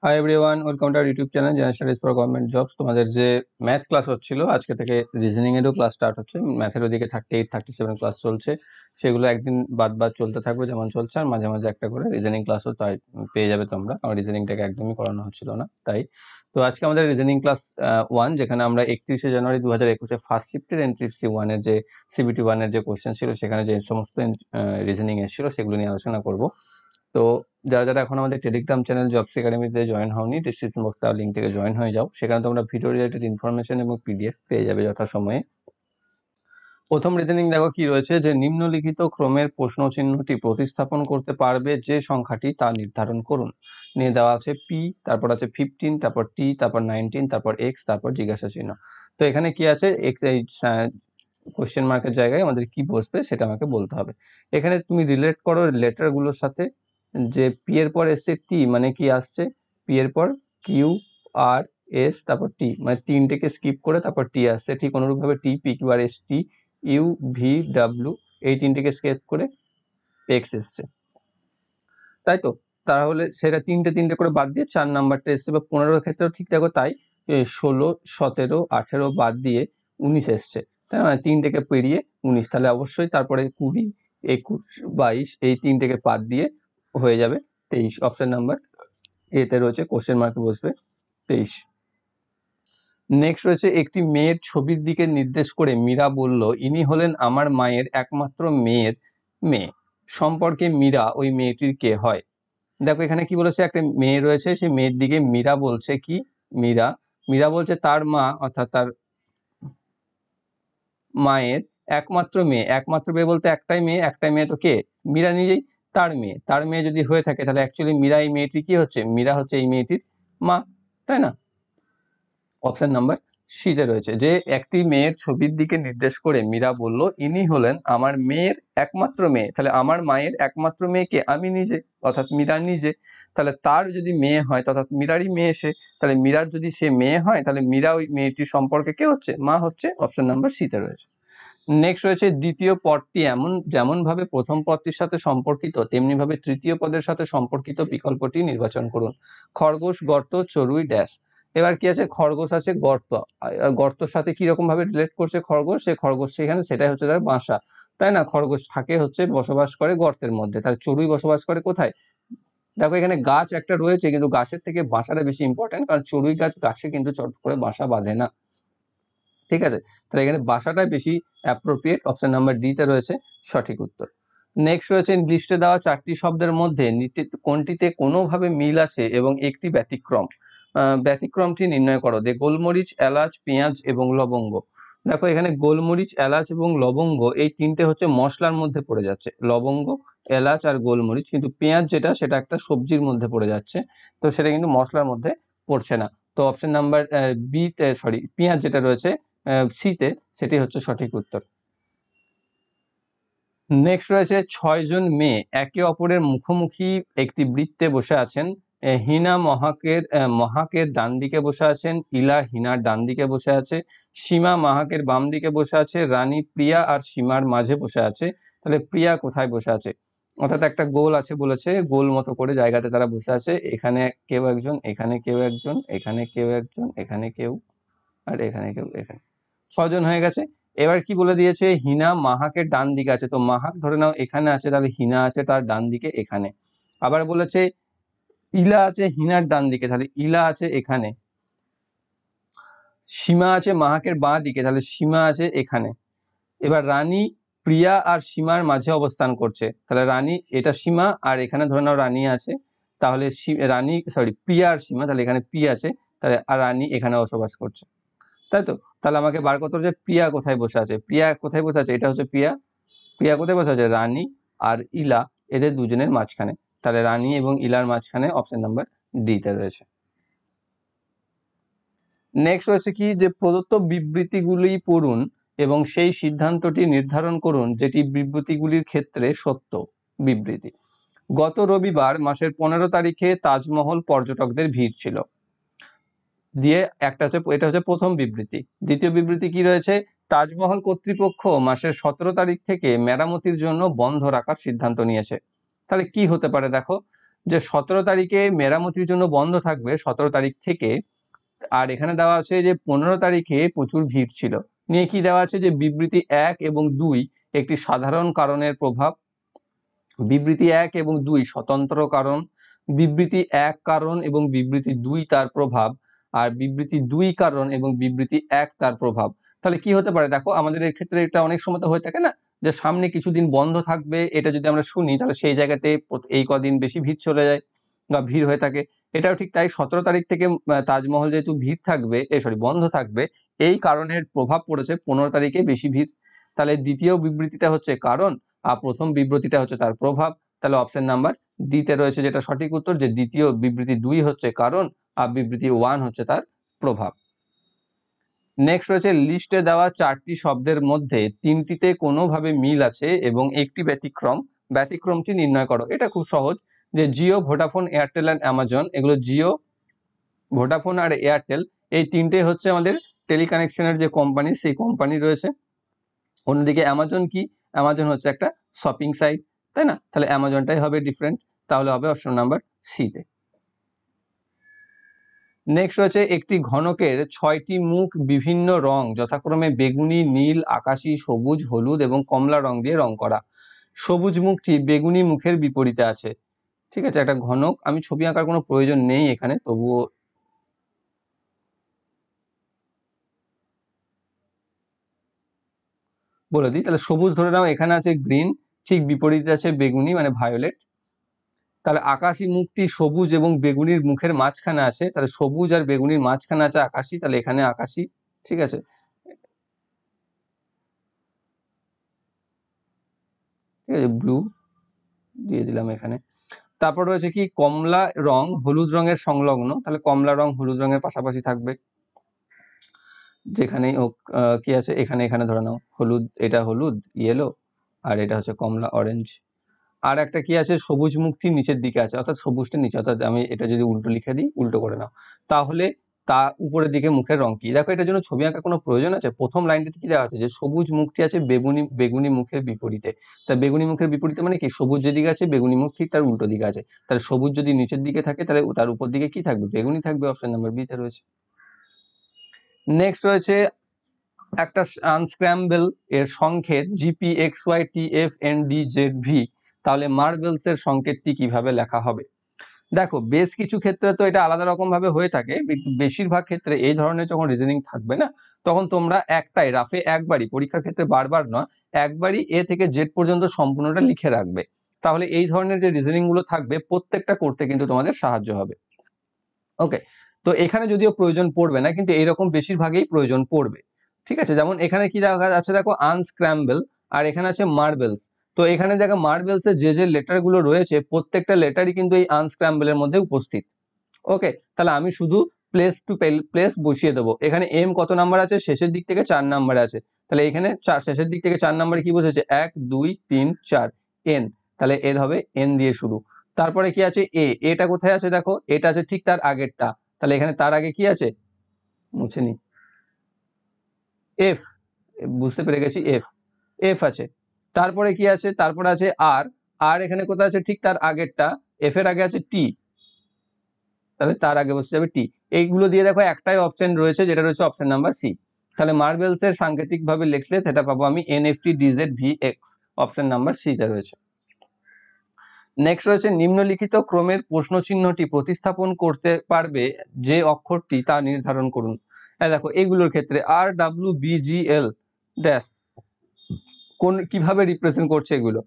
Hi everyone, welcome to our YouTube channel general studies for government jobs. তোমাদের যে math class হচ্ছিল, আজকে থেকে রিজনিং এরও ক্লাস স্টার্ট হচ্ছে। ম্যাথের ওদিকে 38, 37 ক্লাস চলছে, সেগুলো একদিন বাদ বাদ চলতে থাকবে যেমন চলছে, আর মাঝে মাঝে একটা করে রিজনিং ক্লাসও তাই পেয়ে যাবে তোমরা, কারণ রিজনিংটাকে একদমই করানো হচ্ছিল না তাই। তো আজকে আমাদের রিজনিং ক্লাস 1, যেখানে আমরা 31শে জানুয়ারি 2021-এ ফার্স্ট শিফটের এনটিপিসি 1-এর যে সিবিটি 1-এর যে কোশ্চেন ছিল, সেখানে যে সমস্ত রিজনিং এসেছিল সেগুলো নিয়ে আলোচনা করব। তো যারা যারা এখন আমাদের টেলিগ্রাম চ্যানেল জবস একাডেমিতে জয়েন হওনি, ডিসক্রিপশন বক্স তার লিঙ্ক থেকে জয়েন হয়ে যাও। সেখানে তোমরা ভিডিও রিলেটেড ইনফরমেশন এবং পিডিএফ পেয়ে যাবে যথাসময়ে। প্রথম রিজনিং দেখো কি রয়েছে, যে নিম্নলিখিত ক্রমের প্রশ্ন চিহ্নটি প্রতিস্থাপন করতে পারবে যে সংখ্যাটি তা নির্ধারণ করুন। নিয়ে দেওয়া আছে পি, তারপর আছে 15, তারপর টি, তারপর 19, তারপর এক্স, তারপর জিজ্ঞাসা চিহ্ন। তো এখানে কি আছে, এক্স, এই কোশ্চেন মার্কের জায়গায় আমাদের কি বসবে সেটা আমাকে বলতে হবে। এখানে তুমি রিলেট করো লেটারগুলোর সাথে, যে পি এর পর এসছে টি মানে কি আসছে, পি এর পর কিউ, আর, এস, তারপর টি, মানে তিনটেকে স্কিপ করে তারপর টি আসছে। ঠিক অনুরূপভাবে T, P, Q, R, S, T, U, V, W, এই তিনটেকে স্কিপ করে এক্স এসছে, তাই তো। তাহলে সেটা তিনটে তিনটে করে বাদ দিয়ে 4 নাম্বারটা এসছে, বা 15-এর ক্ষেত্রেও ঠিক দেখো তাই, 16, 17, 18 বাদ দিয়ে 19 এসছে, তাই না? মানে তিনটেকে পেরিয়ে 19, তাহলে অবশ্যই তারপরে 20, 21, 22 এই তিনটেকে বাদ দিয়ে হয়ে যাবে 23। অপশন নাম্বার এতে রয়েছে, কোশ্চেন মার্কে বসবে 23। নেক্সট রয়েছে, একটি মেয়ের ছবির দিকে নির্দেশ করে মীরা বলল, ইনি হলেন আমার মায়ের একমাত্র মেয়ের মেয়ে। সম্পর্কে মীরা ওই মেয়েটির কে হয়? দেখো এখানে কি বলেছে, একটা মেয়ে রয়েছে, সেই মেয়ের দিকে মীরা বলছে কি, মীরা মীরা বলছে তার মা, অর্থাৎ তার মায়ের একমাত্র মেয়ে। একমাত্র মেয়ে বলতে একটাই মেয়ে তো কে, মীরা নিজেই। তার মেয়ে যদি হয়ে থাকে, তাহলে অ্যাকচুয়ালি মীরা এই মেয়েটি কি হচ্ছে, মীরা হচ্ছে এই মেয়েটির মা, তাই না? অপশন নাম্বার সিতে রয়েছে, যে একটি মেয়ের ছবির দিকে নির্দেশ করে মীরা বলল, ইনি হলেন আমার মেয়ের একমাত্র মেয়ে। তাহলে আমার মায়ের একমাত্র মেয়েকে আমি নিজে, অর্থাৎ মীরা নিজে। তাহলে তার যদি মেয়ে হয়, অর্থাৎ মীরারই মেয়ে সে, তাহলে মীরার যদি সে মেয়ে হয়, তাহলে মীরা ওই মেয়েটির সম্পর্কে কে হচ্ছে, মা হচ্ছে। অপশন নাম্বার সিতে রয়েছে। নেক্সট রয়েছে, দ্বিতীয় পদটি যেমন ভাবে প্রথম পদটির সাথে সম্পর্কিত, তেমনি ভাবে তৃতীয় পদের সাথে সম্পর্কিত বিকল্পটি নির্বাচন করুন। খরগোশ, গর্ত, চড়ুই, ড্যাশ। এবার কি আছে, খরগোশ আছে, গর্তর সাথে কি রকম ভাবে রিলেট করছে খরগোশ, সে খরগোশ সেখানে, সেটাই হচ্ছে তার বাসা, তাই না? খরগোশ থাকে হচ্ছে, বসবাস করে গর্তের মধ্যে। তার চড়ুই বসবাস করে কোথায়? দেখো এখানে গাছ একটা রয়েছে, কিন্তু গাছের থেকে বাসাটা বেশি ইম্পর্টেন্ট, কারণ চড়ুই গাছে কিন্তু চট করে বাসা বাঁধে না, ঠিক আছে? তাহলে এখানে বাসাটাই বেশি অ্যাপ্রোপ্রিয়েট। অপশন নাম্বার ডি তে রয়েছে সঠিক উত্তর। নেক্সট রয়েছে, লিস্টে দেওয়া 4টি শব্দের মধ্যে কোনটিতে কোনোভাবে মিল আছে এবং একটি ব্যতিক্রম। ব্যতিক্রমটি নির্ণয় করো। গোলমরিচ, এলাচ, পেঁয়াজ এবং লবঙ্গ। দেখো এখানে গোলমরিচ, এলাচ এবং লবঙ্গ এই তিনটে হচ্ছে মশলার মধ্যে পড়ে যাচ্ছে, লবঙ্গ, এলাচ আর গোলমরিচ। কিন্তু পেঁয়াজ যেটা, সেটা একটা সবজির মধ্যে পড়ে যাচ্ছে, তো সেটা কিন্তু মশলার মধ্যে পড়ছে না। তো অপশন নাম্বার বি তে, সরি, পেঁয়াজ যেটা রয়েছে সিতে, সেটি হচ্ছে সঠিক উত্তর। নেক্সট রয়েছে, 6 জন মেয়ে একে অপরের মুখোমুখি একটি বৃত্তে বসে আছেন। হিনা মহাকের ডান দিকে বসে আছেন, ইলা হিনার ডান দিকে বসে আছে, সীমা মাহাকের বাম দিকে বসে আছে, রানী প্রিয়া আর সীমার মাঝে বসে আছে। তাহলে প্রিয়া কোথায় বসে আছে? অর্থাৎ একটা গোল আছে বলেছে, গোল মতো করে জায়গাতে তারা বসে আছে। এখানে কেউ একজন, এখানে কেউ একজন, এখানে কেউ একজন, এখানে কেউ, আর এখানে কেউ, এখানে 6 জন হয়ে গেছে। এবার কি বলে দিয়েছে, হিনা মাহাকের ডান দিকে আছে, তো মাহাক ধরে নাও এখানে আছে, তাহলে হিনা আছে তার ডান দিকে এখানে। আবার বলেছে ইলা আছে হিনার ডান দিকে, তাহলে ইলা আছে এখানে। সীমা আছে মাহাকের বাঁ দিকে, তাহলে সীমা আছে এখানে। এবার রানী প্রিয়া আর সীমার মাঝে অবস্থান করছে, তাহলে রানী, এটা সীমা, আর এখানে ধরে নাও রানী আছে, তাহলে প্রিয়া আর সীমা, তাহলে এখানে পি আছে, তাহলে আর রানী এখানে বসবাস করছে, তাই তো। তাহলে আমাকে বার করতে হচ্ছে প্রিয়া কোথায় বসে আছে। প্রিয়া কোথায় বসে আছে, এটা হচ্ছে প্রিয়া। প্রিয়া কোথায় বসে আছে, রানী আর ইলা, এদের দুজনের মাঝখানে। তাহলে রানী এবং ইলার মাঝখানে, অপশন নাম্বার ডি তে রয়েছে। নেক্সট রয়েছে কি, যে প্রদত্ত বিবৃতিগুলি পড়ুন এবং সেই সিদ্ধান্তটি নির্ধারণ করুন যেটি বিবৃতিগুলির ক্ষেত্রে সত্য বিবৃতি। গত রবিবার মাসের 15 তারিখে তাজমহল পর্যটকদের ভিড় ছিল। দিয়ে একটা হচ্ছে, এটা হচ্ছে প্রথম বিবৃতি। দ্বিতীয় বিবৃতি কি রয়েছে, তাজমহল কর্তৃপক্ষ মাসের 17 তারিখ থেকে মেরামতির জন্য বন্ধ রাখার সিদ্ধান্ত নিয়েছে। তাহলে কি হতে পারে দেখো, যে 17 তারিখে মেরামতির জন্য বন্ধ থাকবে 17 তারিখ থেকে। আর এখানে দেওয়া আছে যে 15 তারিখে প্রচুর ভিড় ছিল। নিয়ে কি দেওয়া আছে যে বিবৃতি 1 এবং 2 একটি সাধারণ কারণের প্রভাব, বিবৃতি 1 এবং 2 স্বতন্ত্র কারণ, বিবৃতি 1 কারণ এবং বিবৃতি 2 তার প্রভাব, আর বিবৃতি 2 কারণ এবং বিবৃতি 1 তার প্রভাব। তাহলে কি হতে পারে দেখো, আমাদের এই ক্ষেত্রে এটা অনেক সময় তো হয়ে থাকে না, যে সামনে কিছুদিন বন্ধ থাকবে, এটা যদি আমরা শুনি তাহলে সেই জায়গাতে এই কদিন বেশি ভিড় চলে যায় বা ভিড় হয়ে থাকে। এটাও ঠিক তাই, 17 তারিখ থেকে তাজমহল যেহেতু ভিড় থাকবে, বন্ধ থাকবে, এই কারণের প্রভাব পড়েছে 15 তারিখে বেশি ভিড়। তাহলে দ্বিতীয় বিবৃতিটা হচ্ছে কারণ, আর প্রথম বিবৃতিটা হচ্ছে তার প্রভাব। তাহলে অপশন নাম্বার ডিতে রয়েছে যেটা সঠিক উত্তর, যে দ্বিতীয় বিবৃতি 2 হচ্ছে কারণ আর বিবৃতি 1 হচ্ছে তার প্রভাব। নেক্সট রয়েছে লিস্টে দেওয়া 4টি শব্দের মধ্যে 3টিতে কোনোভাবে মিল আছে এবং একটি ব্যতিক্রম, ব্যতিক্রমটি নির্ণয় করো। এটা খুব সহজ, যে Jio, Vodafone, Airtel and Amazon, এগুলো জিও, ভোডাফোন আর এয়ারটেল এই তিনটে হচ্ছে আমাদের টেলিকানেকশনের যে কোম্পানি, সেই কোম্পানি রয়েছে। অন্যদিকে অ্যামাজন কি, অ্যামাজন হচ্ছে একটা শপিং সাইট, তাই না? তাহলে অ্যামাজনটাই হবে ডিফারেন্ট, তাহলে হবে অপশন নাম্বার সিতে। নেক্সট রয়েছে একটি ঘনকের 6টি মুখ বিভিন্ন রং যথাক্রমে বেগুনি, নীল, আকাশী, সবুজ, হলুদ এবং কমলা রং দিয়ে রং করা। সবুজ মুখটি বেগুনি মুখের বিপরীতে আছে। ঠিক আছে, একটা ঘনক, আমি ছবি আঁকার কোনো প্রয়োজন নেই এখানে, তবুও বলে দিই। তাহলে সবুজ ধরে নাও এখানে আছে গ্রিন, ঠিক বিপরীতে আছে বেগুনি মানে ভায়োলেট। তাহলে আকাশী মুখটি সবুজ এবং বেগুনির মুখের মাঝখানে আছে, তাহলে সবুজ আর বেগুনির মাঝখানে আছে আকাশী, তাহলে এখানে আকাশী। ঠিক আছে, ঠিক আছে, ব্লু দিয়ে দিলাম এখানে। তারপর রয়েছে কি কমলা রং হলুদ রঙের সংলগ্ন, তাহলে কমলা রং হলুদ রঙের পাশাপাশি থাকবে যেখানেই হোক। কি আছে এখানে, এখানে ধরে নাও হলুদ, এটা হলুদ ইয়েলো, আর এটা হচ্ছে কমলা অরেঞ্জ। আর একটা কি আছে, সবুজ মুখটি নিচের দিকে আছে, অর্থাৎ সবুজটা নিচে, অর্থাৎ আমি এটা যদি উল্টো লিখে দিই, উল্টো করে নাও, তাহলে তা উপরের দিকে মুখের রং কি। দেখো এটার জন্য ছবি আঁকার কোনো প্রয়োজন আছে? প্রথম লাইনটিতে কি দেওয়া আছে, যে সবুজ মুখটি আছে বেগুনি মুখের বিপরীতে। তা বেগুনি মুখের বিপরীতে মানে কি, সবুজ যেদিকে আছে বেগুনি মুখ ঠিক তার উল্টো দিকে আছে। তাহলে সবুজ যদি নিচের দিকে থাকে তাহলে তার উপর দিকে কি থাকবে, বেগুনি থাকবে। অপশন নাম্বার বিতে রয়েছে। নেক্সট রয়েছে একটা আনস্ক্র্যাম্বল এর সংকেত GPXYTFNDZV, তাহলে মার্বেলস এর সংকেতটি কিভাবে লেখা হবে? দেখো বেশ কিছু ক্ষেত্রে তো এটা আলাদা রকম ভাবে হয়ে থাকে, কিন্তু বেশিরভাগ ক্ষেত্রে এই ধরনের যখন রিজনিং থাকবে না, তখন তোমরা একটাই রাফে একবারই, পরীক্ষার ক্ষেত্রে বারবার নয়, একবারই A থেকে Z পর্যন্ত সম্পূর্ণটা লিখে রাখবে। তাহলে এই ধরনের যে রিজনিং গুলো থাকবে প্রত্যেকটা করতে কিন্তু তোমাদের সাহায্য হবে। ওকে, তো এখানে যদিও প্রয়োজন পড়বে না, কিন্তু এইরকম বেশিরভাগই প্রয়োজন পড়বে। ঠিক আছে, যেমন এখানে কি দেখা আছে দেখো, আনস্ক্র্যাম্বল, আর এখানে আছে মার্বেলস। তো এখানে দেখো মার্বেলস এর যে লেটার গুলো রয়েছে প্রত্যেকটা লেটারই কিন্তু এই আনস্ক্র্যাম্বলের মধ্যে উপস্থিত। ওকে, তাহলে আমি শুধু প্লেস টু প্লেস বসিয়ে দেবো। এখানে এম কত নাম্বার আছে, শেষের দিক থেকে 4 নাম্বারে আছে, তাহলে এখানে শেষের দিক থেকে 4 নাম্বারে কি বসেছে, 1 2 3 4 এন, তাহলে এর হবে এন দিয়ে শুরু। তারপরে কি আছে এটা কোথায় আছে দেখো, এটা আছে ঠিক তার আগেরটা, তাহলে এখানে তার আগে কি আছে, মুছে নি, এফ, বুঝতে পেরে গেছি, এফ, এফ আছে। তারপরে কি আছে, তারপরে আছে আর, আর এখানে কোথায় আছে, ঠিক তার আগেরটা, এফ এর আগে আছে টি, তাহলে তার আগে বসে যাবে টি। এইগুলো দিয়ে দেখো একটাই অপশন রয়েছে, যেটা রয়েছে অপশন নাম্বার সি। তাহলে মার্বেলস এর সাংকেতিক ভাবে লিখলে সেটা পাবো আমি NFTDZVX, অপশন নাম্বার সি তে রয়েছে। নেক্সট রয়েছে নিম্নলিখিত ক্রমের প্রশ্ন চিহ্নটি প্রতিস্থাপন করতে পারবে যে অক্ষরটি তা নির্ধারণ করুন। দেখো এগুলোর ক্ষেত্রে RWBGL ড্যাশ কোন কিভাবে রিপ্রেজেন্ট করছে এগুলো,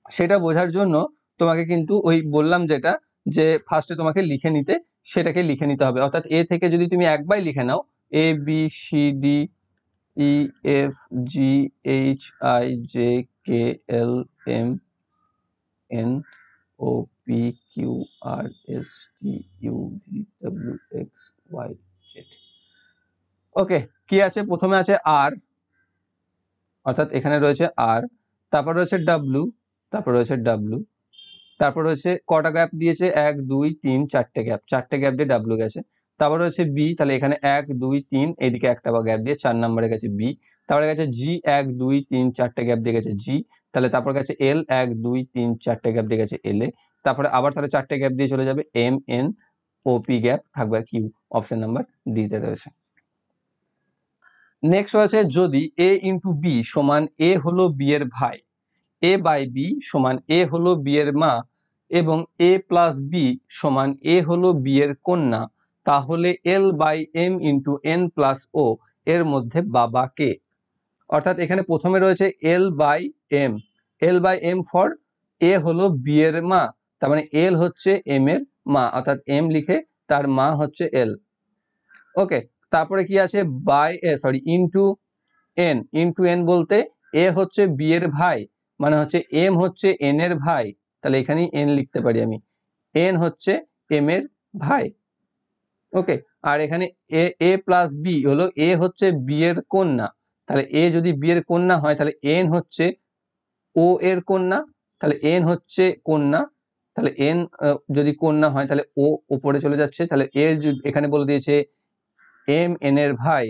সেটা বোঝার জন্য তোমাকে কিন্তু ওই বললাম যেটা, যে ফার্স্টে তোমাকে লিখে নিতে, সেটাকে লিখে নিতে হবে। অর্থাৎ এ থেকে যদি তুমি একবার লিখে নাও ABCDEFGHIJKLMNOPQRSTUVWXYZ। ওকে, কি আছে, প্রথমে আছে আর, অর্থাৎ এখানে রয়েছে আর, তারপর রয়েছে ডাব্লু, তারপর রয়েছে ডাব্লু, তারপর রয়েছে কটা গ্যাপ দিয়েছে, 1 2 3 4টে গ্যাপ, 4টে গ্যাপ দিয়ে ডাব্লু গেছে। তারপর রয়েছে বি, তাহলে এখানে 1 2 3 এইদিকে একটা গ্যাপ দিয়ে 4 নম্বরে গেছে বি। তারপরে গেছে জি, 1 2 3 4টে গ্যাপ দিয়ে গেছে জি। তাহলে তারপর গেছে এল, 1 2 3 4টে গ্যাপ দিয়ে গেছে এল এ। তারপরে আবার তাহলে 4টে গ্যাপ দিয়ে চলে যাবে, M N O P gap থাকবে কিউ, অপশন নাম্বার ডিতে রয়েছে। নেক্সট রয়েছে যদি এ ইন্টু বি সমান এ হলো বি এর ভাই, এ বাই বি সমান এ হলো বি এর মা এবং এ প্লাস বি সমান এ হলো বি এর কন্যা, তাহলে L by M into N plus O এর মধ্যে বাবা কে। অর্থাৎ এখানে প্রথমে রয়েছে L by M, L by M for A হলো বি এর মা, তার মানে এল হচ্ছে এম এর মা, অর্থাৎ এম লিখে তার মা হচ্ছে এল। ওকে, তারপরে কি আছে by into N, into N বলতে এ হচ্ছে বি এর ভাই, মানে হচ্ছে এম হচ্ছে এন এর ভাই, তাহলে এখানেই এন লিখতে পারি আমি, এন হচ্ছে এম এর ভাই। ওকে, আর এখানে এ এ প্লাস বি হলো এ হচ্ছে বি এর কন্যা, তাহলে এ যদি বি এর কন্যা হয় তাহলে এন হচ্ছে ও এর কন্যা, তাহলে এন হচ্ছে কন্যা, তাহলে এন যদি কন্যা হয় তাহলে ও উপরে চলে যাচ্ছে, তাহলে এ এখানে বলে দিয়েছে এম এন এর ভাই,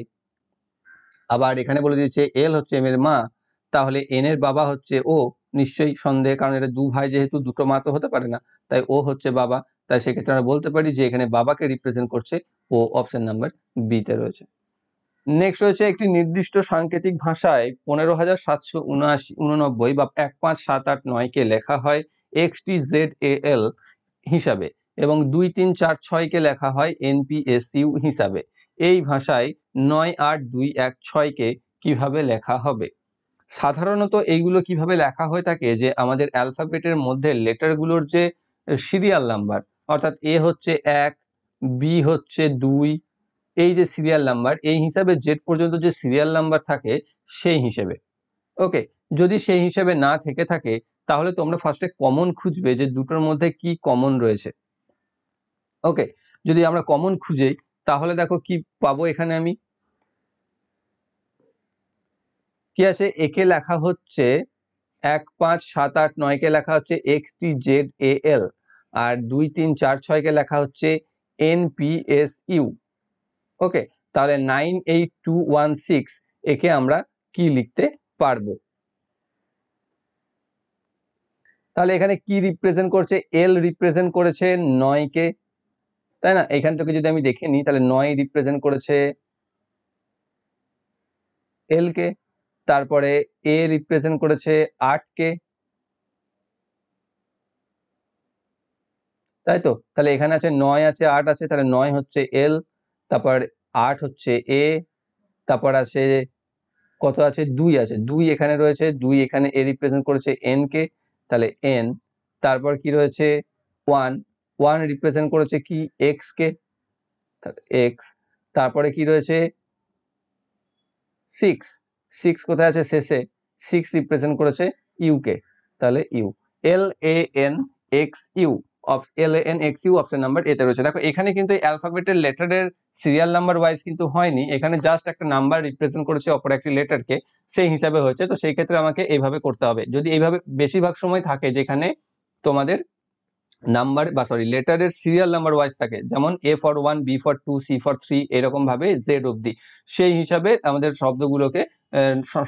আবার এখানে বলে দিয়েছে এল হচ্ছে এম এর মা, তাহলে এন এর বাবা হচ্ছে ও, নিশ্চয়ই সন্দেহ, কারণ এটা দু ভাই যেহেতু দুটো মা তো হতে পারে না, তাই ও হচ্ছে বাবা, তাই সেক্ষেত্রে আমরা বলতে পারি যে এখানে বাবাকে রিপ্রেজেন্ট করছে ও, অপশন নাম্বার বি তে রয়েছে। নেক্সট রয়েছে একটি নির্দিষ্ট সাংকেতিক ভাষায় 15,789 বা 15789 কে লেখা হয় XTZAL হিসাবে এবং 23456 কে লেখা হয় NPSU হিসাবে। এই ভাষায় 98216 কে কিভাবে লেখা হবে? সাধারণত এইগুলো কিভাবে লেখা হয়ে থাকে যে আমাদের অ্যালফাবেটের মধ্যে লেটারগুলোর যে সিরিয়াল নাম্বার, অর্থাৎ এ হচ্ছে 1, বি হচ্ছে 2, এই যে সিরিয়াল নাম্বার, এই হিসাবে জেড পর্যন্ত যে সিরিয়াল নাম্বার থাকে সেই হিসেবে। ওকে, যদি সেই হিসেবে না থেকে থাকে তাহলে তোমরা ফার্স্টে কমন খুঁজবে যে দুটোর মধ্যে কি কমন রয়েছে। ওকে, যদি আমরা কমন খুঁজে তাহলে দেখো কি পাবো, এখানে আমি কি আছে, একে লেখা হচ্ছে 15789 কে লেখা হচ্ছে XTZAL, আর 2346 কে লেখা হচ্ছে NPSU। ওকে, তাহলে 98216 একে আমরা কি লিখতে পারবো? তাহলে এখানে কি রিপ্রেজেন্ট করছে, এল রিপ্রেজেন্ট করেছে 9 কে, তাই না? এখান থেকে যদি আমি দেখে নিই তাহলে 9 রিপ্রেজেন্ট করেছে এল কে, তারপরে এ রিপ্রেজেন্ট করেছে 8 কে, তাই তো? তাহলে এখানে আছে 9 আছে 8 আছে, তাহলে 9 হচ্ছে এল, তারপর 8 হচ্ছে এ, তারপর আছে কত আছে, 2 আছে, 2 এখানে রয়েছে, 2 এখানে এ রিপ্রেজেন্ট করেছে এন কে, তাহলে এন, তারপর কি রয়েছে 1, 1 রিপ্রেজেন্ট করেছে কি এক্স কে, এক্স, তারপরে কি রয়েছে 6, 6 কোথায় আছে শেষে, 6 রিপ্রেজেন্ট করেছে ইউ কে, তাহলে U, LANXU, LANXU option number এতে রয়েছে। দেখো এখানে কিন্তু অ্যালফাবেটের লেটারের সিরিয়াল নাম্বার ওয়াইজ কিন্তু হয়নি, এখানে জাস্ট একটা নাম্বার রিপ্রেজেন্ট করেছে অপর একটি লেটারকে, সেই হিসাবে হয়েছে। তো সেই ক্ষেত্রে আমাকে এইভাবে করতে হবে। যদি এইভাবে বেশিরভাগ সময় থাকে যেখানে তোমাদের নাম্বার বা লেটারের সিরিয়াল নাম্বার ওয়াইজ থাকে, যেমন A for 1, B for 2, C for 3, এরকম ভাবে জেড অবধি, সেই হিসাবে আমাদের শব্দগুলোকে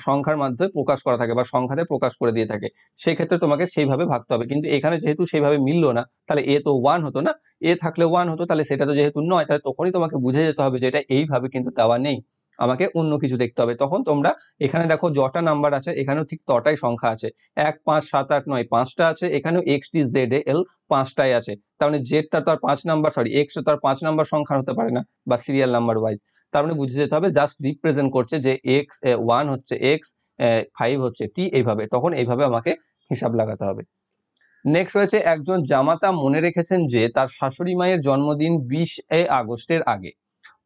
সংখ্যার মাধ্যমে প্রকাশ করা থাকে বা সংখ্যাতে প্রকাশ করে দিয়ে থাকে, সেই ক্ষেত্রে তোমাকে সেইভাবে ভাগতে হবে। কিন্তু এখানে যেহেতু সেইভাবে মিললো না, তাহলে এ তো 1 হতো না, এ থাকলে 1 হতো, তাহলে সেটা তো যেহেতু নয়, তাহলে তখনই তোমাকে বুঝে যেতে হবে যে এটা এইভাবে কিন্তু দেওয়া নেই, আমাকে অন্য কিছু দেখতে হবে। তখন তোমরা এখানে দেখো যটা নাম্বার আছে এখানেও ঠিক তটাই সংখ্যা আছে, 1, 5, 7, 8, 9 5টা আছে, এখানেও XTZAL 5টাই আছে, তার মানে জেড টা তো আর 5 নাম্বার, এক্স তো আর 5 নাম্বার সংখ্যা হতে পারে না বা সিরিয়াল নাম্বার ওয়াইজ, তার মানে বুঝে যেতে হবে জাস্ট রিপ্রেজেন্ট করছে যে এক্স 1 হচ্ছে এক্স, 5 হচ্ছে টি, এইভাবে, তখন এইভাবে আমাকে হিসাব লাগাতে হবে। নেক্সট রয়েছে একজন জামাতা মনে রেখেছেন যে তার শাশুড়ি মায়ের জন্মদিন 20 আগস্টের আগে,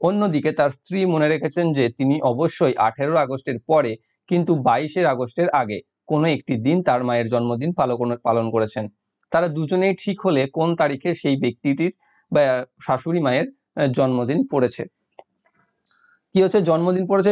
অন্যদিকে তার স্ত্রী মনে রেখেছেন যে তিনি অবশ্যই 18 আগস্টের পরে কিন্তু 22 আগস্টের আগে কোনো একটি দিন তার মায়ের জন্মদিন পালন করেছেন। তারা দুজনেই ঠিক হলে কোন তারিখে সেই ব্যক্তিটির বা শাশুড়ি মায়ের জন্মদিন পড়েছে। কি হচ্ছে, জন্মদিন পড়েছে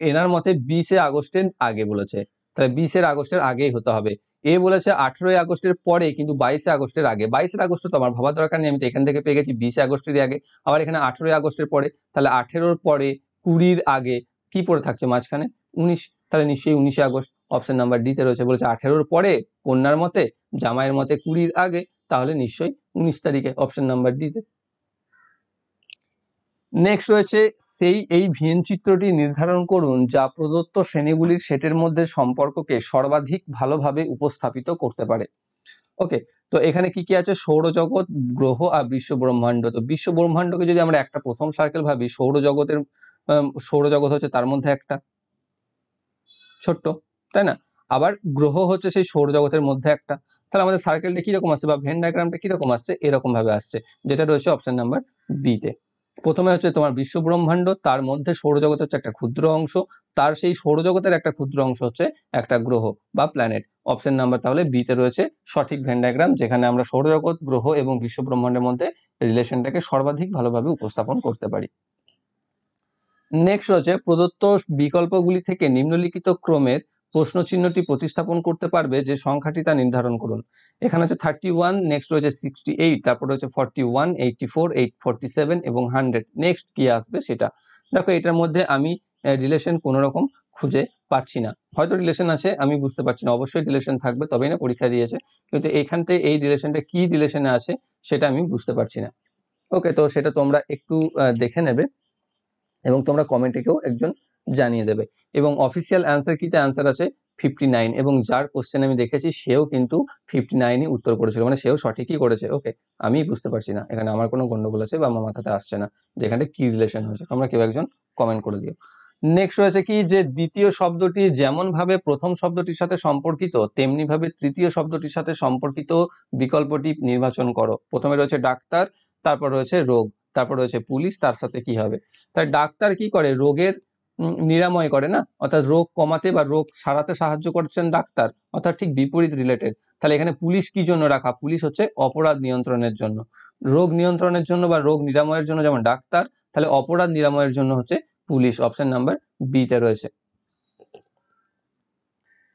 এনার মতে 20 আগস্টের আগে বলেছে, তাহলে 20 আগস্টের আগেই হতে হবে। এ বলেছে 18 আগস্টের পরে কিন্তু 22 আগস্টের আগে, 22 আগস্ট তো আমার ভাবার দরকার নেই, আমি তো এখান থেকে পেয়ে গেছি 20 আগস্টের আগে, আবার এখানে 18 আগস্টের পরে, তাহলে 18 পরে 20 আগে কি পড়ে থাকছে মাঝখানে 19, তাহলে নিশ্চয়ই 19 আগস্ট, অপশন নাম্বার ডি তে রয়েছে। বলেছে 18 পরে কন্যার মতে, জামাইয়ের মতে 20 আগে, তাহলে নিশ্চয়ই 19 তারিখে, অপশন নাম্বার ডিতে। নেক্সট রয়েছে এই ভিএন চিত্রটি নির্ধারণ করুন যা প্রদত্ত শ্রেণীগুলির সেটের মধ্যে সম্পর্ককে সর্বাধিক ভালোভাবে উপস্থাপিত করতে পারে। ওকে, তো এখানে কি কি আছে? সৌরজগৎ, গ্রহ আর বিশ্ব ব্রহ্মাণ্ড। তো বিশ্ব ব্রহ্মাণ্ডকে যদি আমরা একটা প্রথম সার্কেল ভাবি, সৌরজগৎ হচ্ছে তার মধ্যে একটা ছোট্ট, তাই না? আবার গ্রহ হচ্ছে সেই সৌরজগতের মধ্যে একটা। তাহলে আমাদের সার্কেলটা কিরকম আসছে বা ভেন ডায়াগ্রামটা কিরকম আসছে? এরকম ভাবে আসছে, যেটা রয়েছে অপশন নাম্বার বি তে। প্রথমে হচ্ছে তোমার বিশ্ব ব্রহ্মাণ্ড, তার মধ্যে সৌরজগৎ হচ্ছে একটা ক্ষুদ্র অংশ, তার সেই সৌরজগতের একটা ক্ষুদ্র অংশ হচ্ছে একটা গ্রহ বা প্ল্যানেট। অপশন নাম্বার তাহলে বি তে রয়েছে সঠিক ভেন ডায়াগ্রাম, যেখানে আমরা সৌরজগৎ, গ্রহ এবং বিশ্ব ব্রহ্মাণ্ডের মধ্যে রিলেশনটাকে সর্বাধিক ভালোভাবে উপস্থাপন করতে পারি। নেক্সট রয়েছে প্রদত্ত বিকল্পগুলি থেকে নিম্নলিখিত ক্রমের প্রশ্ন চিহ্নটি প্রতিস্থাপন করতে পারবে যে সংখ্যাটি তা নির্ধারণ করুন। এখানে হচ্ছে 31, নেক্সট রয়েছে 68, তারপর রয়েছে 41, 84, 847 এবং 100। নেক্সট কি আসবে সেটা দেখো। এটার মধ্যে আমি রিলেশন কোনো রকম খুঁজে পাচ্ছি না, হয়তো রিলেশন আছে, আমি বুঝতে পারছি না। অবশ্যই রিলেশন থাকবে, তবেই না পরীক্ষা দিয়েছে, কিন্তু এখানতে এই রিলেশনটা কি রিলেশনে আছে সেটা আমি বুঝতে পারছি না। ওকে, তো সেটা তোমরা একটু দেখে নেবে এবং তোমরা কমেন্টে কেউ একজন জানিয়ে দেবে। এবং অফিসিয়াল অ্যান্সার কিতে অ্যান্সার আছে 59, এবং যার কোশ্চেন আমি দেখেছি সেও কিন্তু 59ই উত্তর করেছিল, মানে সেও সঠিকই করেছে। ওকে, আমি বুঝতে পারছি না এখানে আমার কোনো গন্ডগোল আছে বা আমার মাথাতে আসছে না যে এখানে কি রিলেশন হয়েছে। তোমরা কেউ একজন কমেন্ট করে দিও। নেক্সট রয়েছে কি, যে দ্বিতীয় শব্দটি যেমন ভাবে প্রথম শব্দটির সাথে সম্পর্কিত তেমনি ভাবে তৃতীয় শব্দটির সাথে সম্পর্কিত বিকল্পটি নির্বাচন করো। প্রথমে রয়েছে ডাক্তার, তারপর রয়েছে রোগ, তারপর রয়েছে পুলিশ, তার সাথে কি হবে? তাই ডাক্তার কি করে? রোগের নিরাময় করে না, অর্থাৎ রোগ কমাতে বা রোগ সারাতে সাহায্য করছেন ডাক্তার, অর্থাৎ ঠিক বিপরীত রিলেটেড। তাহলে এখানে পুলিশ কি জন্য রাখা? পুলিশ হচ্ছে অপরাধ নিয়ন্ত্রণের জন্য, রোগ নিয়ন্ত্রণের জন্য বা রোগ নিরাময়ের জন্য যেমন ডাক্তার, তাহলে অপরাধ নিরাময়ের জন্য হচ্ছে পুলিশ। অপশন নাম্বার বি তে রয়েছে।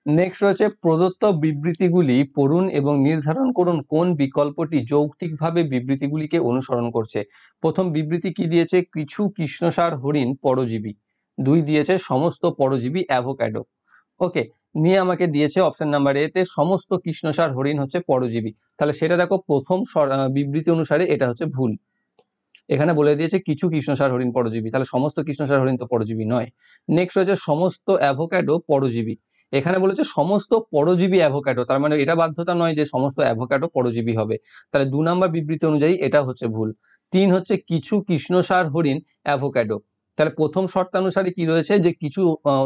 নেক্সট রয়েছে প্রদত্ত বিবৃতিগুলি পড়ুন এবং নির্ধারণ করুন কোন বিকল্পটি যৌক্তিকভাবে বিবৃতিগুলিকে অনুসরণ করছে। প্রথম বিবৃতি কি দিয়েছে? কিছু কৃষ্ণসার হরিণ পরজীবী। 2 দিয়েছে সমস্ত পরজীবী অ্যাভোক্যাডো। ওকে, নিয়ে আমাকে দিয়েছে অপশন নাম্বার এ তে সমস্ত কৃষ্ণসার হরিণ হচ্ছে পরজীবী। তাহলে সেটা দেখো প্রথম বিবৃতি অনুসারে এটা হচ্ছে ভুল। এখানে বলে দিয়েছে কিছু কৃষ্ণসার হরিণ পরজীবী, তাহলে সমস্ত কৃষ্ণসার হরিণ তো পরজীবী নয়। নেক্সট হচ্ছে সমস্ত অ্যাভোক্যাডো পরজীবী। এখানে বলেছে সমস্ত পরজীবী অ্যাভোক্যাডো, তার মানে এটা বাধ্যতা নয় যে সমস্ত অ্যাভোক্যাডো পরজীবী হবে। তাহলে 2 নম্বর বিবৃতি অনুযায়ী এটা হচ্ছে ভুল। 3 হচ্ছে কিছু কৃষ্ণসার হরিণ অ্যাভোক্যাডো। তাহলে প্রথম শর্তানুসারে কি রয়েছে যে কিছু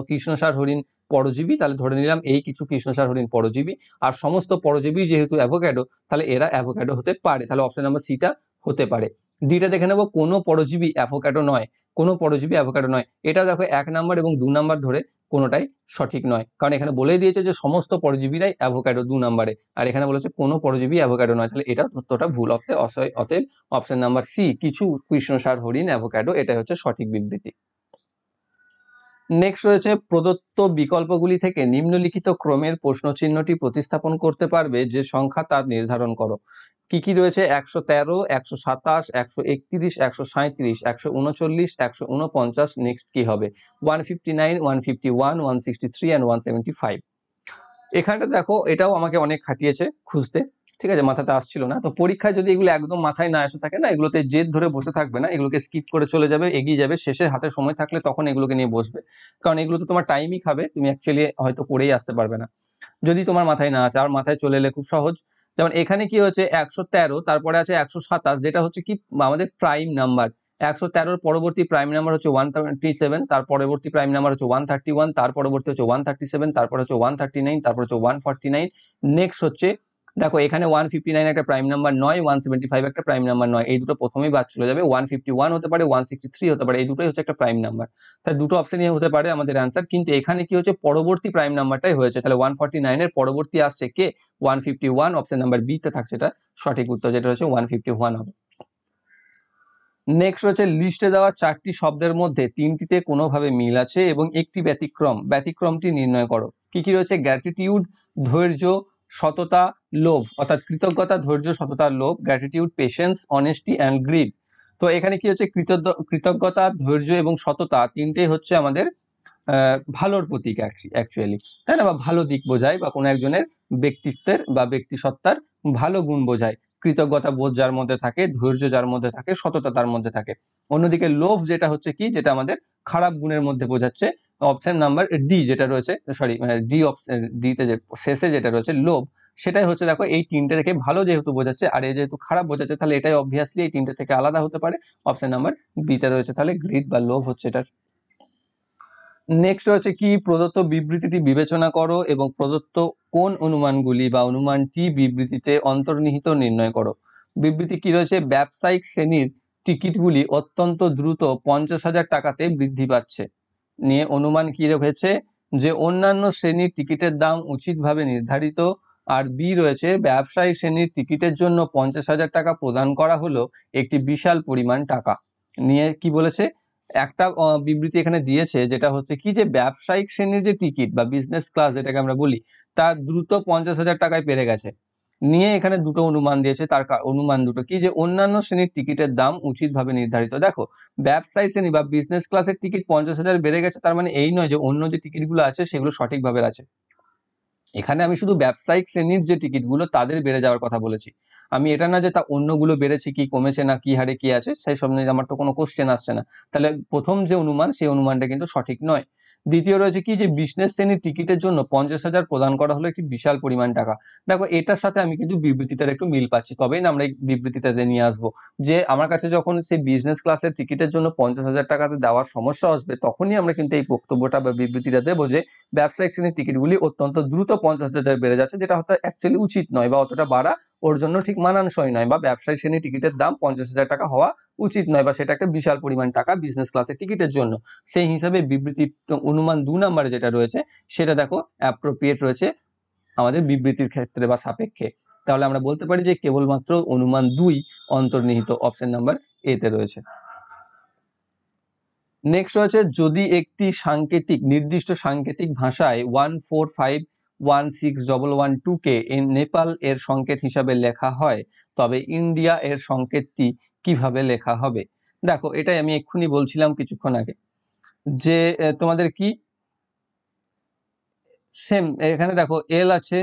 কৃষ্ণসার হরিণ পরজীবী, তাহলে ধরে নিলাম এই কিছু কৃষ্ণসার হরিণ পরজীবী, আর সমস্ত পরজীবী যেহেতু অ্যাভোক্যাডো, তাহলে এরা অ্যাভোক্যাডো হতে পারে, তাহলে অপশন নাম্বার সিটা হতে পারে। ডিটা দেখে নেবো, কোনো পরজীবী অ্যাভোক্যাডো নয়, কোনো পরজীবী অ্যাভোক্যাডো নয়। এটা দেখো 1 নাম্বার এবং 2 নাম্বার ধরে কোনোটাই সঠিক নয়, কারণ এখানে বলেই দিয়েছে যে সমস্ত পরজীবীরাই অ্যাভোক্যাডো 2 নাম্বারে, আর এখানে বলেছে কোনো পরজীবী অ্যাভোক্যাডো নয়, তাহলে এটা তথ্যটা ভুল। অতএব অপশন নাম্বার সি কিছু কৃষ্ণসার হরিণ অ্যাভোক্যাডো, এটাই হচ্ছে সঠিক বিবৃতি। নেক্সট রয়েছে প্রদত্ত বিকল্পগুলি থেকে নিম্নলিখিত ক্রমের প্রশ্নচিহ্নটি প্রতিস্থাপন করতে পারবে যে সংখ্যা তার নির্ধারণ করো। কি কি রয়েছে? 113, 127, 131, 137, 139, 149। নেক্সট কি হবে? 159, 151, 163 and 175। এখানটা দেখো, এটাও আমাকে অনেক খাটিয়েছে খুঁজতে, ঠিক আছে, মাথাতে আসছিল না। তো পরীক্ষায় যদি এগুলো একদম মাথায় না এসে থাকে না, এগুলোতে জেদ ধরে বসে থাকবে না, এগুলোকে স্কিপ করে চলে যাবে, এগিয়ে যাবে, শেষে হাতে সময় থাকলে তখন এগুলোকে নিয়ে বসবে, কারণ এগুলো তো তোমার টাইমই খাবে, তুমি অ্যাকচুয়ালি হয়তো করেই আসতে পারবে না যদি তোমার মাথায় না আসে। আর মাথায় চলে এলে খুব সহজ। যেমন এখানে কি হচ্ছে 113, তারপরে আছে 127, যেটা হচ্ছে কি আমাদের প্রাইম নাম্বার। 113 পরবর্তী প্রাইম নাম্বার হচ্ছে 127, তার পরবর্তী প্রাইম নাম্বার হচ্ছে 131, তার পরবর্তী হচ্ছে 137, তারপর হচ্ছে 139, তারপর হচ্ছে 149। নেক্সট হচ্ছে দেখো এখানে 159 একটা প্রাইম নাম্বার নয়, 175 একটা প্রাইম নাম্বার নয়, এই দুটো প্রথমেই বাদ চলে যাবে। 151 হতে পারে, 163 হতে পারে, এই দুটোই হচ্ছে একটা প্রাইম নাম্বার। তাহলে দুটো অপশনই হতে পারে আমাদের অ্যান্সার, কিন্তু এখানে কি হচ্ছে পরবর্তী প্রাইম নাম্বারটাই হয়েছে, তাহলে 149 এর পরবর্তী আসছে কে? 151। অপশন নাম্বার বি তে থাকছে এটা সঠিক উত্তর, যেটা হচ্ছে 151 হবে। নেক্সট হচ্ছে লিস্টে দেওয়া 4টি শব্দের মধ্যে 3টিতে কোনোভাবে মিল আছে এবং একটি ব্যতিক্রমটি নির্ণয় করো। কি কি রয়েছে? গ্র্যাটিটিউড, ধৈর্য, সততা, লোভ, অর্থাৎ কৃতজ্ঞতা, ধৈর্য, সততা, লোভ। Gratitude, patience, honesty and greed. তো এখানে কি হচ্ছে কৃতজ্ঞতা, ধৈর্য এবং সততা তিনটেই হচ্ছে আমাদের ভালোর প্রতীক অ্যাকচুয়ালি, তাই না, বা ভালো দিক বোঝায় বা কোনো একজনের ব্যক্তিত্বের বা ব্যক্তিসত্তার ভালো গুণ বোঝায়। কৃতজ্ঞতা বোধ যার মধ্যে থাকে, ধৈর্য যার মধ্যে থাকে, সততা তার মধ্যে থাকে। অন্যদিকে লোভ যেটা হচ্ছে কি, যেটা আমাদের খারাপ গুণের মধ্যে বোঝাচ্ছে, অপশন নাম্বার ডি যেটা রয়েছে, সরি ডি অপশন ডিতে যে শেষে যেটা রয়েছে লোভ, সেটাই হচ্ছে দেখো এই তিনটে থেকে ভালো যেহেতু বোঝাচ্ছে আর এই যেহেতু খারাপ বোঝাচ্ছে, তাহলে এটাই অবভিয়াসলি এই তিনটে থেকে আলাদা হতে পারে। অপশন নাম্বার বিতে রয়েছে তাহলে গ্রিড বা লোভ হচ্ছে এটার। নেক্সট হচ্ছে কি, প্রদত্ত বিবৃতিটি বিবেচনা করো এবং প্রদত্ত কোন অনুমানগুলি বা অনুমানটি বিবৃতিতে অন্তর্নিহিত নির্ণয় করো। বিবৃতি কি রয়েছে, ব্যবসায়িক শ্রেণীর টিকিটগুলি অত্যন্ত দ্রুত 50,000 টাকাতে বৃদ্ধি পাচ্ছে। নিয়ে অনুমান কি রয়েছে, যে অন্যান্য শ্রেণীর টিকিটের দাম উচিতভাবে নির্ধারিত। আর বি রয়েছে, ব্যবসায়ী শ্রেণীর টিকিটের জন্য 50,000 টাকা প্রদান করা হলো একটি বিশাল পরিমাণ টাকা। নিয়ে কি বলেছে, একটা বিবৃতি এখানে দিয়েছে যেটা হচ্ছে কি, যে ব্যবসায়িক শ্রেণীর যে টিকিট বা বিজনেস ক্লাস যেটাকে আমরা বলি, তার দ্রুত 50,000 টাকায় বেড়ে গেছে। নিয়ে এখানে দুটো অনুমান দিয়েছে, তার অনুমান দুটো কি, যে অন্যান্য শ্রেণীর টিকিটের দাম উচিতভাবে নির্ধারিত। দেখো, ব্যবসায়ী শ্রেণী বা বিজনেস ক্লাসের টিকিট 50,000 বেড়ে গেছে, তার মানে এই নয় যে অন্য যে টিকিটগুলো আছে সেগুলো সঠিকভাবে আছে। এখানে আমি শুধু ব্যবসায়িক শ্রেণীর যে টিকিটগুলো তাদের বেড়ে যাওয়ার কথা বলেছি। আমি এটা না যে তা অন্যগুলো বেড়েছে কি কমেছে না কি হারে কি আছে সেই সব নিয়ে আমার তো কোনো কোশ্চেন আসছে না। তাহলে প্রথম যে অনুমান সেই অনুমানটা কিন্তু সঠিক নয়। দ্বিতীয় রয়েছে কি, যে বিজনেস শ্রেণীর টিকিটের জন্য 50,000 প্রদান করা হলো একটি বিশাল পরিমাণ টাকা। দেখো, এটার সাথে আমি কিন্তু বিবৃতিটার একটু মিল পাচ্ছি, তবেই না আমরা এই বিবৃতিটাতে নিয়ে আসবো। যে আমার কাছে যখন সেই বিজনেস ক্লাসের টিকিটের জন্য 50,000 টাকাতে দেওয়ার সমস্যা আসবে, তখনই আমরা কিন্তু এই বক্তব্যটা বা বিবৃতিটা দেবো যে ব্যবসায়িক শ্রেণীর টিকিটগুলি অত্যন্ত দ্রুত 50,000 বেড়ে যাচ্ছে, যেটা হয়তো অ্যাকচুয়ালি উচিত নয় বা অতটা বাড়া ওর জন্য ঠিক মানানসই নয়, বা ব্যবসায়িক শ্রেণীর টিকিটের দাম 50,000 টাকা হওয়া উচিত নয়, বা সেটা একটা বিশাল পরিমাণ টাকা বিজনেস ক্লাসের টিকিটের জন্য। সেই হিসাবে বিবৃতি অনুমান 2 নম্বরে যেটা রয়েছে সেটা দেখো অ্যাপ্রোপ্রিয়েট রয়েছে আমাদের বিবৃতির ক্ষেত্রে বা সাপেক্ষে। তাহলে আমরা বলতে পারি যে কেবলমাত্র অনুমান 2 অন্তর্নিহিত অপশন নাম্বার এতে রয়েছে। নেক্সট রয়েছে, যদি একটি নির্দিষ্ট সাংকেতিক ভাষায় 145161112 কে নেপাল এর সংকেত হিসাবে লেখা হয়, তবে ইন্ডিয়া এর সংকেতটি কিভাবে লেখা হবে। দেখো, এটাই আমি এক্ষুনি বলছিলাম কিছুক্ষণ আগে, যে তোমাদের কি সেম এখানে দেখো এল আছে,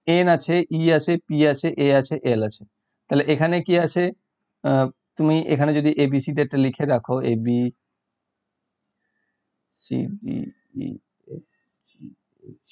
এন আছে, ই আছে, পি আছে, এ আছে, এল আছে। তাহলে এখানে কি আছে, তুমি এখানে যদি এবিসিডি একটা লিখে রাখো, A B C D E F G H,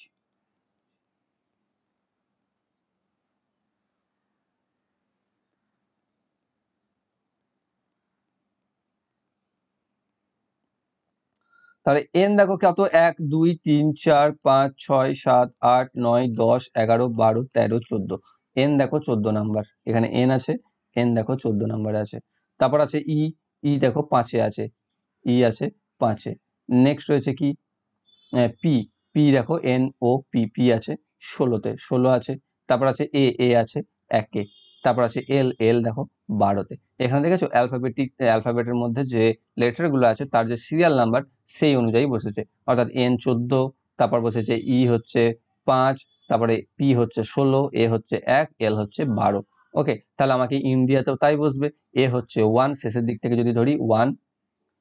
তাহলে এন দেখো কত, 1 2 3 4 5 6 7 8 9 10 11 12 13 14। এন দেখো 14 নাম্বার, এখানে এন আছে, এন দেখো 14 নাম্বারে আছে। তারপর আছে ই, ই দেখো 5-এ আছে, ই আছে 5-এ। নেক্সট রয়েছে কি, পি, পি দেখো এন ও পি, পি আছে 16-তে, 16 আছে। তারপর আছে এ, এ আছে 1-এ। তারপর আছে এল, এল দেখো 12-তে। এখানে দেখেছো অ্যালফাবেটের মধ্যে যে লেটার গুলো আছে তার যে সিরিয়াল নাম্বার সেই অনুযায়ী বসেছে, অর্থাৎ এন 14, তারপর বসেছে ই হচ্ছে 5, তারপরে পি হচ্ছে 16, এ হচ্ছে 1, এল হচ্ছে 12। ওকে, তাহলে আমাকে ইন্ডিয়াতেও তাই বসবে, এ হচ্ছে 1, শেষের দিক থেকে যদি ধরি 1।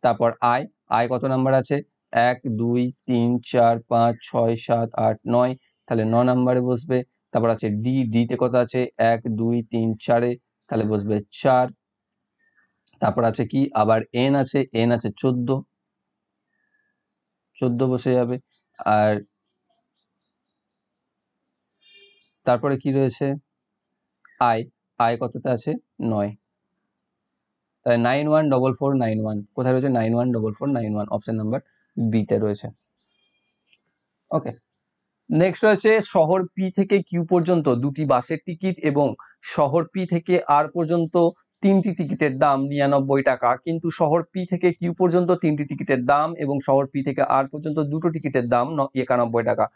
তারপর আই, আই কত নাম্বার আছে, 1 2 3 4 5 6 7 8 9, তাহলে 9 নাম্বারে বসবে। তারপর আছে ডি, ডি তে কত আছে, 1 2 3 4-এ, তাহলে বসবে 4। তারপর আছে কি, আবার এন আছে, এন আছে 14, 14 বসে যাবে। আর তারপরে কি রয়েছে, আই, আই কততে আছে, 9। তাহলে 914491 কোথায় রয়েছে, 914491 অপশন নাম্বার বি তে রয়েছে। ওকে, নেক্সট রয়েছে, শহর পি থেকে কিউ পর্যন্ত দুটি বাসের টিকিট এবং শহর পি থেকে আর পর্যন্ত 3টি টিকিটের দাম 99 টাকা, কিন্তু শহর পি থেকে কিউ পর্যন্ত 3টি টিকিটের দাম এবং শহর পি থেকে আর পর্যন্ত দুটো টিকিটের দাম 91 টাকা।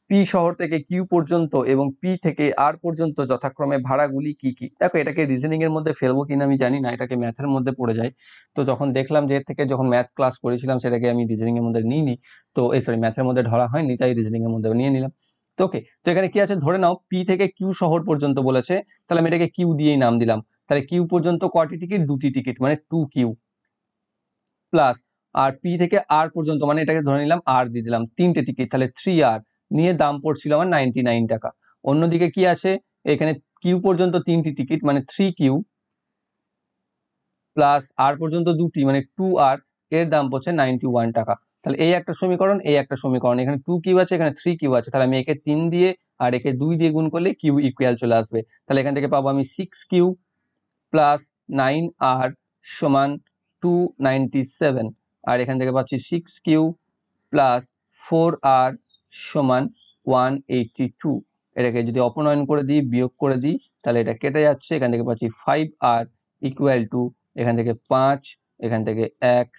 পি শহর থেকে কিউ পর্যন্ত এবং পি থেকে আর পর্যন্ত যথাক্রমে ভাড়াগুলি কি কি। দেখো, এটাকে রিজনিং এর মধ্যে ফেলবো কিনা আমি জানি না, এটাকে ম্যাথের মধ্যে পড়ে যায়। তো যখন দেখলাম যে এর থেকে যখন ম্যাথ ক্লাস করেছিলাম সেটাকে আমি রিজনিং এর মধ্যে নিইনি, তো এই সরি ম্যাথের মধ্যে ধরা হয়নি, তাই রিজনিং এর মধ্যে নিয়ে নিলাম। তো ওকে, তো এখানে কি আছে, ধরে নাও পি থেকে কিউ শহর পর্যন্ত বলেছে, তাহলে আমি এটাকে কিউ দিয়েই নাম দিলাম। তাহলে কিউ পর্যন্ত কটি টিকিট, দুটি টিকিট, মানে 2 কিউ প্লাস, আর পি থেকে আর পর্যন্ত মানে এটাকে ধরে নিলাম আর দিয়ে দিলাম 3টে টিকিট, তাহলে 3 আর, নিয়ে দাম পড়ছিল আমার 99 টাকা। অন্যদিকে কি আছে, এখানে কিউ পর্যন্ত 3টি টিকিট মানে 3Q প্লাস আর পর্যন্ত 2টি মানে 2R, এর দাম পড়ছে 91 টাকা। তাহলে এই একটা সমীকরণ, এই একটা সমীকরণ, এখানে 2Q আছে, এখানে 3Q আছে, তাহলে আমি একে 3 দিয়ে আর একে 2 দিয়ে গুণ করলে Q ইকুয়াল চলে আসবে। তাহলে এখান থেকে পাবো আমি 6Q প্লাস 9R সমান 297, আর এখান থেকে পাচ্ছি 6Q প্লাস 4R সমান 182। এটাকে যদি অপনয়ন করে দিই, বিয়োগ করে দিই, তাহলে এটা কেটে যাচ্ছে, এখান থেকে পাচ্ছি 5R ইকুয়াল টু এখান থেকে 5, এখান থেকে 1,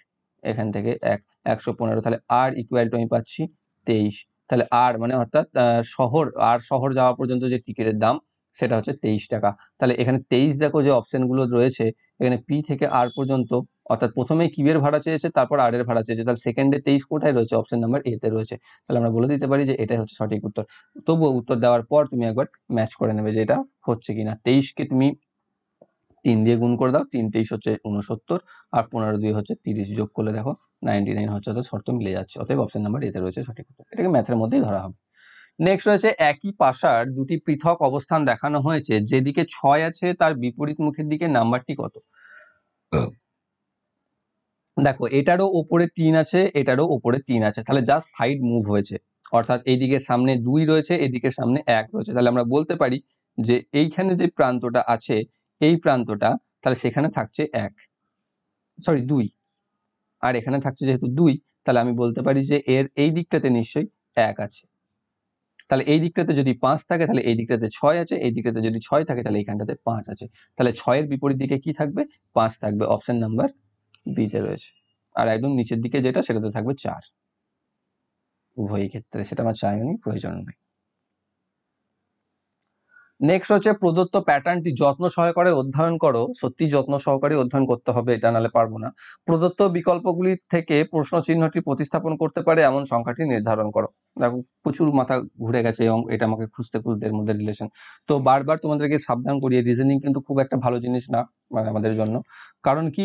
এখান থেকে 1, 115। তাহলে আর ইকুয়াল টু আমি পাচ্ছি 23। তাহলে আর মানে অর্থাৎ শহর যাওয়া পর্যন্ত যে টিকিটের দাম সেটা হচ্ছে 23 টাকা। তাহলে এখানে 23 দেখো যে অপশনগুলো রয়েছে, এখানে পি থেকে আর পর্যন্ত, অর্থাৎ প্রথমে কিউয়ের ভাড়া চেয়েছে, তারপর আর এর ভাড়া চেয়েছে, তাহলে সেকেন্ডে 23 কোথায় রয়েছে? অপশন নাম্বার এ তে রয়েছে। তাহলে আমরা বলে দিতে পারি যে এটাই হচ্ছে সঠিক উত্তর। তবুও উত্তর দেওয়ার পর তুমি একবার ম্যাচ করে নেবে যে এটা হচ্ছে কিনা। 23কে তুমি 3 দিয়ে গুণ করে দাও, 3 23 হচ্ছে 69, আর 15 2 হচ্ছে 30, যোগ করলে দেখো 99 হচ্ছে, অর্থাৎ শর্ত মিলে যাচ্ছে। অতএব অপশন নাম্বার এতে রয়েছে সঠিক উত্তর। এটাকে ম্যাথের মধ্যেই ধরা হবে। নেক্সট রয়েছে একই পাশার দুটি পৃথক অবস্থান দেখানো হয়েছে, যেদিকে 6 আছে তার বিপরীত মুখের দিকে নাম্বারটি কত? দেখো এটারও ওপরে 3 আছে, এটারও ওপরে 3 আছে, তাহলে জাস্ট সাইড মুভ হয়েছে, অর্থাৎ এইদিকে সামনে 2 রয়েছে, এদিকে সামনে 1 রয়েছে। তাহলে আমরা বলতে পারি যে এইখানে যে প্রান্তটা আছে, এই প্রান্তটা, তাহলে সেখানে থাকছে 2, আর এখানে থাকছে যেহেতু 2, তাহলে আমি বলতে পারি যে এর এই দিকটাতে নিশ্চয়ই 1 আছে। তাহলে এই দিকটাতে যদি 5 থাকে তাহলে এই দিকটাতে 6 আছে, এই দিকটাতে যদি 6 থাকে তাহলে এইখানটাতে 5 আছে। তাহলে 6 এর বিপরীত দিকে কি থাকবে? 5 থাকবে। অপশন নাম্বার বি তে রয়েছে। আর একদম নিচের দিকে যেটা, সেটাতে থাকবে 4। উভয় ক্ষেত্রে সেটা আমার চাইনি, প্রয়োজন নেই। নেক্সট হচ্ছে প্রদত্ত প্যাটার্নটি যত্ন সহকারে অধ্যয়ন করো। সত্যি যত্ন সহকারে অধ্যয়ন করতে হবে, এটা নাহলে পারবো না। প্রদত্ত বিকল্পগুলি থেকে প্রশ্ন চিহ্নটি প্রতিস্থাপন করতে পারে এমন সংখ্যাটি নির্ধারণ করো। দেখো প্রচুর মাথা ঘুরে গেছে এবং এটা আমাকে খুঁজতে খুঁজতে এর মধ্যে রিলেশন। তো বারবার তোমাদেরকে সাবধান করি, রিজনিং কিন্তু খুব একটা ভালো জিনিস না মানে আমাদের জন্য। কারণ কি,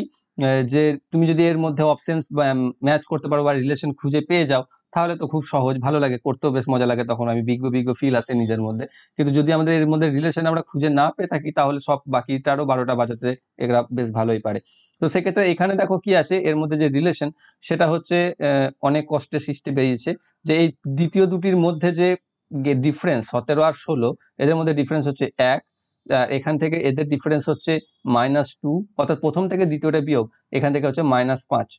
যে তুমি যদি এর মধ্যে অপশনস ম্যাচ করতে পারো বা রিলেশন খুঁজে পেয়ে যাও, তাহলে তো খুব সহজ, ভালো লাগে, করতেও বেশ মজা লাগে, তখন আমি বিজ্ঞ বিজ্ঞ ফিল আসে নিজের মধ্যে। কিন্তু যদি আমাদের এর মধ্যে রিলেশন আমরা খুঁজে না পেয়ে থাকি, তাহলে সব বাকিটারও 12টা বাজাতে এরা বেশ ভালোই পারে। তো সেক্ষেত্রে এখানে দেখো কি আছে, এর মধ্যে যে রিলেশন সেটা হচ্ছে অনেক কষ্টে সৃষ্টি বেরিয়েছে, যে এই দ্বিতীয় দুটির মধ্যে যে ডিফারেন্স 17 আর 16, এদের মধ্যে ডিফারেন্স হচ্ছে 1। এখান থেকে এদের ডিফারেন্স হচ্ছে -2, অর্থাৎ প্রথম থেকে দ্বিতীয়টা বিয়োগ, এখান থেকে হচ্ছে -5,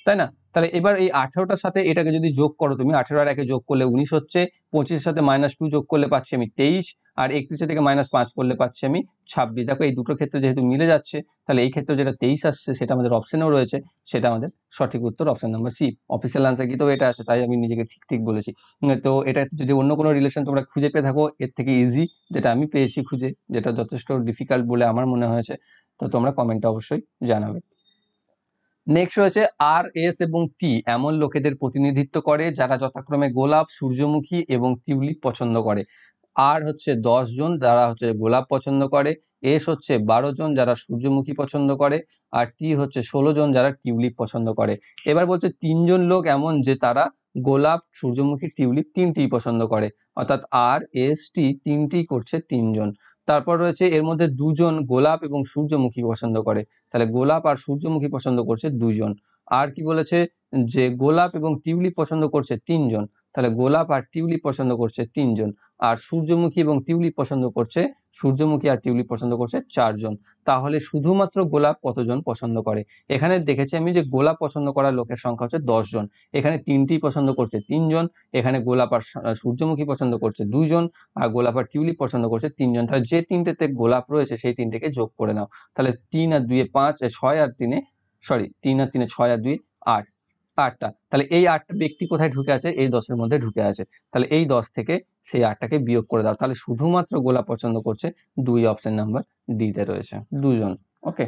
তাই না? তাহলে এবার এই 18টার সাথে এটাকে যদি যোগ করো তুমি, 18 আর 1 যোগ করলে 19 হচ্ছে, 25-এর সাথে -2 যোগ করলে পাচ্ছি আমি 23, আর 31 থেকে -5 করলে পাচ্ছি আমি 26। দেখো এই দুটো ক্ষেত্রে যেহেতু মিলে যাচ্ছে, তাহলে এই ক্ষেত্রে যেটা 23 আসছে সেটা আমাদের অপশনেও রয়েছে, সেটা আমাদের সঠিক উত্তর, option number C. Official answer কি তো এটা আসে, তাই আমি নিজেকে ঠিক ঠিক বলেছি। তো এটা যদি অন্য কোনো রিলেশন তোমরা খুঁজে পেয়ে থাকো এর থেকে ইজি, যেটা আমি পেয়েছি খুঁজে, যেটা যথেষ্ট ডিফিকাল্ট বলে আমার মনে হয়েছে, তো তোমরা কমেন্টে অবশ্যই জানাবে। নেক্সট রয়েছে আর, এস এবং টি এমন লোকেদের প্রতিনিধিত্ব করে যারা যথাক্রমে গোলাপ, সূর্যমুখী এবং টিউলিপ পছন্দ করে। আর হচ্ছে 10 জন যারা হচ্ছে গোলাপ পছন্দ করে, এস হচ্ছে 12 জন যারা সূর্যমুখী পছন্দ করে, আর টি হচ্ছে 16 জন যারা টিউলিপ পছন্দ করে। এবার বলছে 3 জন লোক এমন যে তারা গোলাপ, সূর্যমুখী, টিউলিপ তিনটিই পছন্দ করে, অর্থাৎ আর, এস, টি তিনটিই করছে 3 জন। তারপর রয়েছে এর মধ্যে 2 জন গোলাপ এবং সূর্যমুখী পছন্দ করে, তাহলে গোলাপ আর সূর্যমুখী পছন্দ করছে 2 জন। আর কি বলেছে, যে গোলাপ এবং টিউলিপ পছন্দ করছে 3 জন, তাহলে গোলাপ আর টিউলিপ পছন্দ করছে 3 জন। আর সূর্যমুখী এবং টিউলিপ পছন্দ করছে, সূর্যমুখী আর টিউলিপ পছন্দ করছে 4 জন। তাহলে শুধুমাত্র গোলাপ কতজন পছন্দ করে? এখানে দেখেছি আমি যে গোলাপ পছন্দ করার লোকের সংখ্যা হচ্ছে 10 জন। এখানে তিনটিই পছন্দ করছে 3 জন, এখানে গোলাপ আর সূর্যমুখী পছন্দ করছে 2 জন, আর গোলাপ আর টিউলিপ পছন্দ করছে 3 জন। তাহলে যে তিনটেতে গোলাপ রয়েছে সেই তিনটেকে যোগ করে নাও। তাহলে 3 আর 2 এ 5, 6 আর 3 এ, সরি 3 আর 3 এ 6 আর 2 8, 8টা। তাহলে এই 8টা ব্যক্তি কোথায় ঢুকে আছে? এই 10 এর মধ্যে ঢুকে আছে। তাহলে এই 10 থেকে সেই 8টাকে বিয়োগ করে দাও, তাহলে শুধুমাত্র গোলাপ পছন্দ করছে 2, অপশন নাম্বার ডি তে রয়েছে 2 জন। ওকে,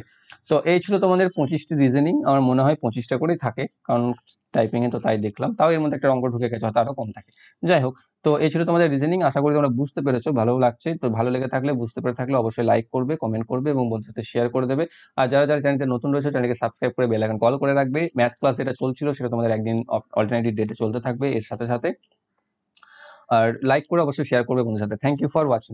তো এই ছিল তোমাদের 25টি রিজনিং। আমার মনে হয় 25টা করেই থাকে, কারণ টাইপিং এ তো তাই দেখলাম, তাও এর মধ্যে একটা অঙ্ক ঢুকে গেছে, হয়তো আরো কম থাকে। যাই হোক, তো এই ছিল তোমাদের রিজনিং। আশা করি তোমরা বুঝতে পেরেছো, ভালো লাগছে। তো ভালো লেগে থাকলে, বুঝতে পেরে থাকলে অবশ্যই লাইক করবে, কমেন্ট করবে এবং বন্ধুদের সাথে শেয়ার করে দেবে। আর যারা যারা চ্যানেলটা নতুন রয়েছে, চ্যানেলকে সাবস্ক্রাইব করে বেল আইকন কল করে রাখবে। ম্যাথ ক্লাস যেটা চলছিল সেটা তোমাদের একদিন অল্টারনেটিভ ডেটে চলতে থাকবে এর সাথে সাথে। আর লাইক করে অবশ্যই শেয়ার করবে বন্ধুদের সাথে। Thank you for watching.